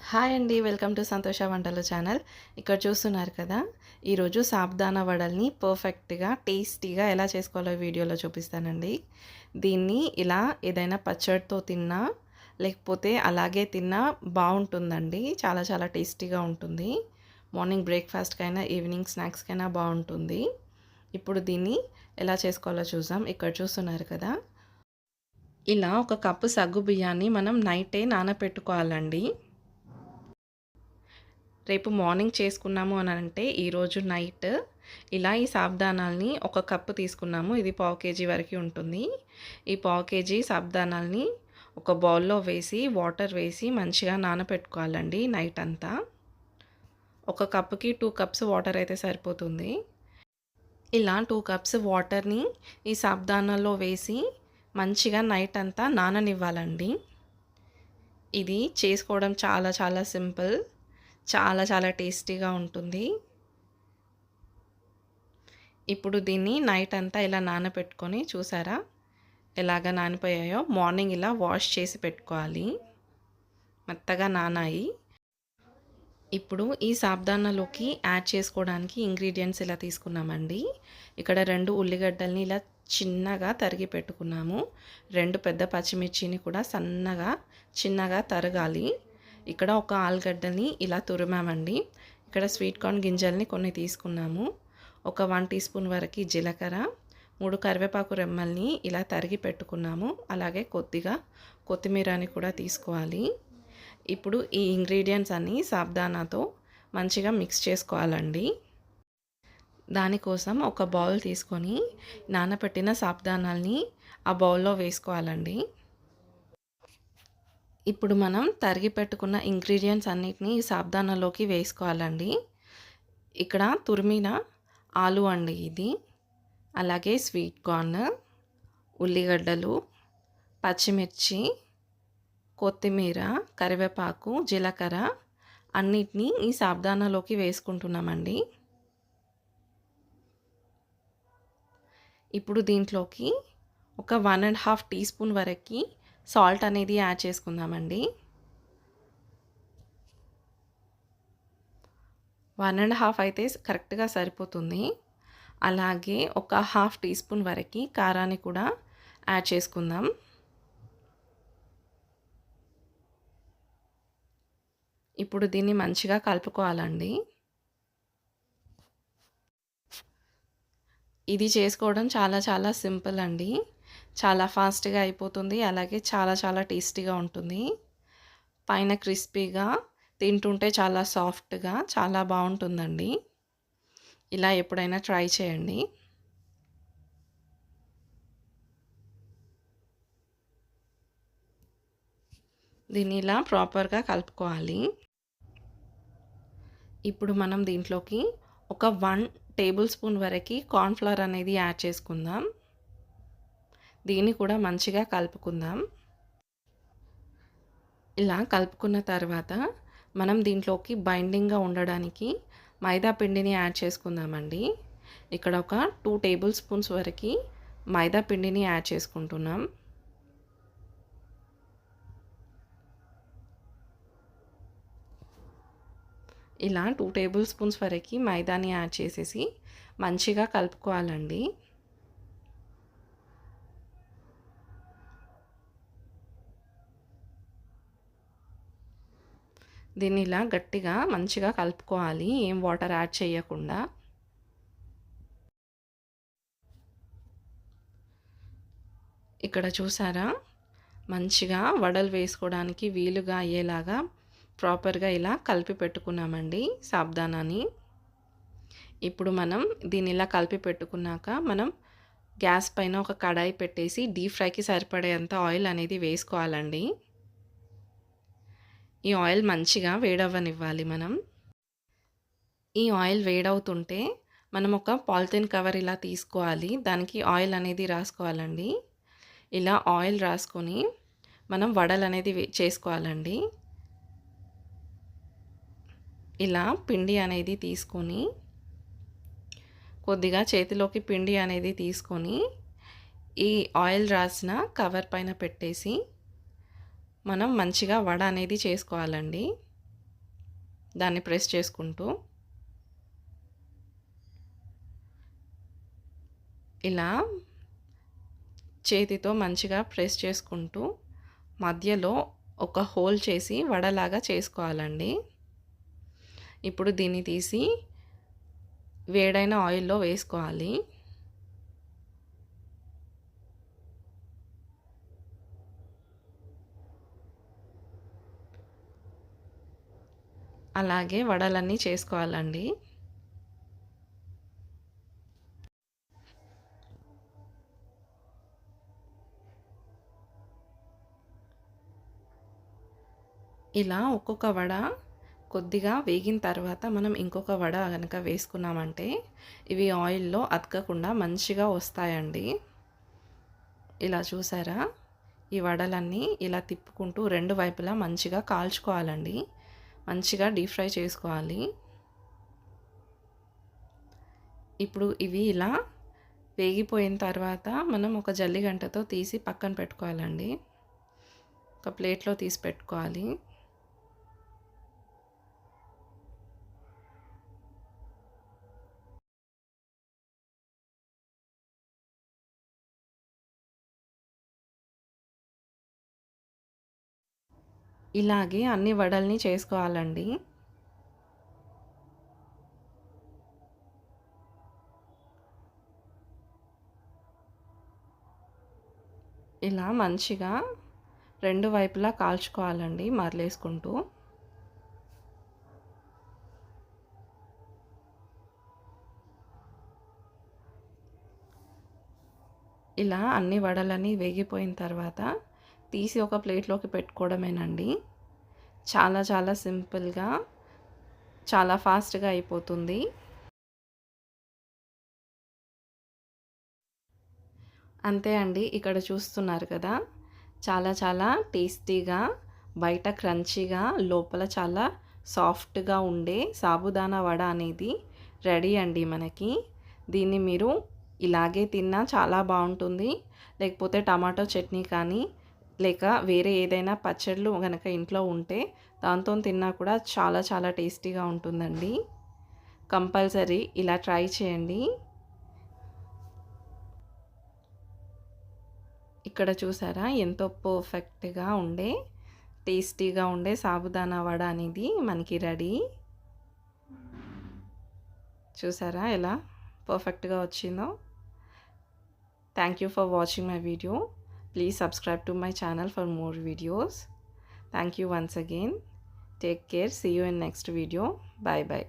Hi అండి. Welcome to సంతోష వంటలు ఛానల్. ఇక్కడ చూస్తున్నారు కదా! ఈరోజు సాబుదానా వడల్ని పర్ఫెక్ట్‌గా, టేస్టీగా ఎలా చేసుకోవాలో వీడియోలో చూపిస్తానండి. దీన్ని ఇలా ఏదైనా పచ్చడితో తిన్నా, లేకపోతే అలాగే తిన్నా బావుంటుందండి. చాలా చాలా టేస్టీగా ఉంటుంది. మార్నింగ్ బ్రేక్‌ఫాస్ట్‌కైనా, ఈవినింగ్ స్నాక్స్‌కైనా బావుంటుంది. ఇప్పుడు దీన్ని ఎలా చేసుకోవాలో చూద్దాం. ఇక్కడ చూస్తున్నారు కదా! ఇలా ఒక కప్పు సగ్గుబియ్యాన్ని మనం నైటే నానపెట్టుకోవాలండి. రేపు మార్నింగ్ చేసుకున్నాము అని అంటే ఈరోజు నైట్ ఇలా ఈ సాబుదానాల్ని ఒక కప్పు తీసుకున్నాము. ఇది పావు కేజీ వరకు ఉంటుంది. ఈ పావు కేజీ సాబుదానాల్ని ఒక బౌల్లో వేసి వాటర్ వేసి మంచిగా నానపెట్టుకోవాలండి నైట్ అంతా. ఒక కప్పుకి 2 కప్స్ వాటర్ అయితే సరిపోతుంది. ఇలా 2 కప్స్ వాటర్ని ఈ సాబుదానాల్లో వేసి మంచిగా నైట్ అంతా నాననివ్వాలండి. ఇది చేసుకోవడం చాలా చాలా సింపుల్. చాలా చాలా టేస్టీగా ఉంటుంది. ఇప్పుడు దీన్ని నైట్ అంతా ఇలా నానబెట్టుకొని చూసారా ఎలాగ నానిపోయాయో. మార్నింగ్ ఇలా వాష్ చేసి పెట్టుకోవాలి. మెత్తగా నానాయి. ఇప్పుడు ఈ సాబుదానాలోకి యాడ్ చేసుకోవడానికి ఇంగ్రీడియంట్స్ ఇలా తీసుకున్నామండి. ఇక్కడ 2 ఉల్లిగడ్డల్ని ఇలా చిన్నగా తరిగి పెట్టుకున్నాము. 2 పెద్ద పచ్చిమిర్చిని కూడా చిన్నగా తరగాలి. ఇక్కడ ఒక ఆలుగడ్డని ఇలా తురిమామండి. ఇక్కడ స్వీట్ కార్న్ గింజల్ని కొన్ని తీసుకున్నాము. ఒక 1 టీ స్పూన్ వరకు జీలకర్ర, 3 కరివేపాకు రెమ్మల్ని ఇలా తరిగి పెట్టుకున్నాము. అలాగే కొద్దిగా కొత్తిమీరని కూడా తీసుకోవాలి. ఇప్పుడు ఈ ఇంగ్రీడియంట్స్ అన్నీ సాబుదానాతో మంచిగా మిక్స్ చేసుకోవాలండి. దానికోసం ఒక బౌల్ తీసుకొని నానబెట్టిన సాబుదానాల్ని ఆ బౌల్లో వేసుకోవాలండి. ఇప్పుడు మనం తరిగి పెట్టుకున్న ఇంగ్రీడియంట్స్ అన్నిటిని ఈ సాబుదానాలోకి వేసుకోవాలండి. ఇక్కడ తురిమిన ఆలు అండి ఇది. అలాగే స్వీట్ కార్న్, ఉల్లిగడ్డలు, పచ్చిమిర్చి, కొత్తిమీర, కరివేపాకు, జీలకర్ర అన్నిటినీ ఈ సాబుదానాలోకి వేసుకుంటున్నామండి. ఇప్పుడు దీంట్లోకి ఒక 1½ టీ స్పూన్ వరకు సాల్ట్ అనేది యాడ్ చేసుకుందామండి. 1½ అయితే కరెక్ట్గా సరిపోతుంది. అలాగే ఒక ½ టీ స్పూన్ వరకు కారాన్ని కూడా యాడ్ చేసుకుందాం. ఇప్పుడు దీన్ని మంచిగా కలుపుకోవాలండి. ఇది చేసుకోవడం చాలా చాలా సింపుల్ అండి. చాలా ఫాస్ట్‌గా అయిపోతుంది. అలాగే చాలా చాలా టేస్టీగా ఉంటుంది. పైన క్రిస్పీగా, తింటుంటే చాలా సాఫ్ట్‌గా చాలా బాగుంటుందండి. ఇలా ఎప్పుడైనా ట్రై చేయండి. దీన్ని ఇలా ప్రాపర్‌గా కలుపుకోవాలి. ఇప్పుడు మనం దీంట్లోకి ఒక 1 టేబుల్ స్పూన్ వరకు కార్న్ ఫ్లోర్ అనేది యాడ్ చేసుకుందాం. దీన్ని కూడా మంచిగా కలుపుకుందాం. ఇలా కలుపుకున్న తర్వాత మనం దీంట్లోకి బైండింగ్గా ఉండడానికి మైదా పిండిని యాడ్ చేసుకుందామండి. ఇక్కడ ఒక 2 టేబుల్ స్పూన్స్ వరకు మైదా పిండిని యాడ్ చేసుకుంటున్నాం. ఇలా 2 టేబుల్ స్పూన్స్ వరకు మైదాని యాడ్ చేసేసి మంచిగా కలుపుకోవాలండి. దీన్ని ఇలా గట్టిగా మంచిగా కలుపుకోవాలి, ఏం వాటర్ యాడ్ చేయకుండా. ఇక్కడ చూసారా మంచిగా వడలు వేసుకోవడానికి వీలుగా అయ్యేలాగా ప్రాపర్గా ఇలా కలిపి పెట్టుకున్నామండి సాబుదానాని. ఇప్పుడు మనం దీన్ని ఇలా కలిపి పెట్టుకున్నాక మనం గ్యాస్ పైన ఒక కడాయి పెట్టేసి డీప్ ఫ్రైకి సరిపడేంత ఆయిల్ అనేది వేసుకోవాలండి. ఈ ఆయిల్ మంచిగా వేడవ్వనివ్వాలి మనం. ఈ ఆయిల్ వేడవుతుంటే మనం ఒక పాలిథిన్ కవర్ ఇలా తీసుకోవాలి. దానికి ఆయిల్ అనేది రాసుకోవాలండి. ఇలా ఆయిల్ రాసుకొని మనం వడలు అనేది చేసుకోవాలండి. ఇలా పిండి అనేది తీసుకొని కొద్దిగా చేతిలోకి పిండి అనేది తీసుకొని ఈ ఆయిల్ రాసిన కవర్ పైన పెట్టేసి మనం మంచిగా వడ అనేది చేసుకోవాలండి. దాన్ని ప్రెస్ చేసుకుంటూ ఇలా చేతితో మంచిగా ప్రెస్ చేసుకుంటూ మధ్యలో ఒక హోల్ చేసి వడలాగా చేసుకోవాలండి. ఇప్పుడు దీన్ని తీసి వేడైన ఆయిల్లో వేసుకోవాలి. అలాగే వడలన్నీ చేసుకోవాలండి. ఇలా ఒక్కొక్క వడ కొద్దిగా వేగిన తర్వాత మనం ఇంకొక వడ కనుక వేసుకున్నామంటే ఇవి ఆయిల్లో అతకకుండా మంచిగా వస్తాయండి. ఇలా చూసారా? ఈ వడలన్నీ ఇలా తిప్పుకుంటూ రెండు వైపులా మంచిగా కాల్చుకోవాలండి. మంచిగా డీప్ ఫ్రై చేసుకోవాలి. ఇప్పుడు ఇవి ఇలా వేగిపోయిన తర్వాత మనం ఒక జల్లిగంటతో తీసి పక్కన పెట్టుకోవాలండి. ఒక ప్లేట్లో తీసి పెట్టుకోవాలి. ఇలాగే అన్ని వడల్ని చేసుకోవాలండి. ఇలా మంచిగా రెండు వైపులా కాల్చుకోవాలండి మరలేసుకుంటూ. ఇలా అన్ని వడలన్నీ వేగిపోయిన తర్వాత తీసి ఒక ప్లేట్లోకి పెట్టుకోవడమేనండి. చాలా చాలా సింపుల్గా చాలా ఫాస్ట్గా అయిపోతుంది. అంతే అండి. ఇక్కడ చూస్తున్నారు కదా, చాలా చాలా టేస్టీగా, బయట క్రంచీగా, లోపల చాలా సాఫ్ట్గా ఉండే సాబుదానా వడ అనేది రెడీ అండి మనకి. దీన్ని మీరు ఇలాగే తిన్నా చాలా బాగుంటుంది. లేకపోతే టమాటో చట్నీ కానీ లేక వేరే ఏదైనా పచ్చళ్ళు కనుక ఇంట్లో ఉంటే దాంతో తిన్నా కూడా చాలా చాలా టేస్టీగా ఉంటుందండి. కంపల్సరీ ఇలా ట్రై చేయండి. ఇక్కడ చూసారా ఎంతో పర్ఫెక్ట్గా ఉండే టేస్టీగా ఉండే సాబుదానా వడ అనేది మనకి రెడీ. చూసారా ఎలా పర్ఫెక్ట్గా వచ్చిందో. Thank you for watching my video. Please subscribe to my channel for more videos. Thank you once again. Take care. See you in next video. Bye bye.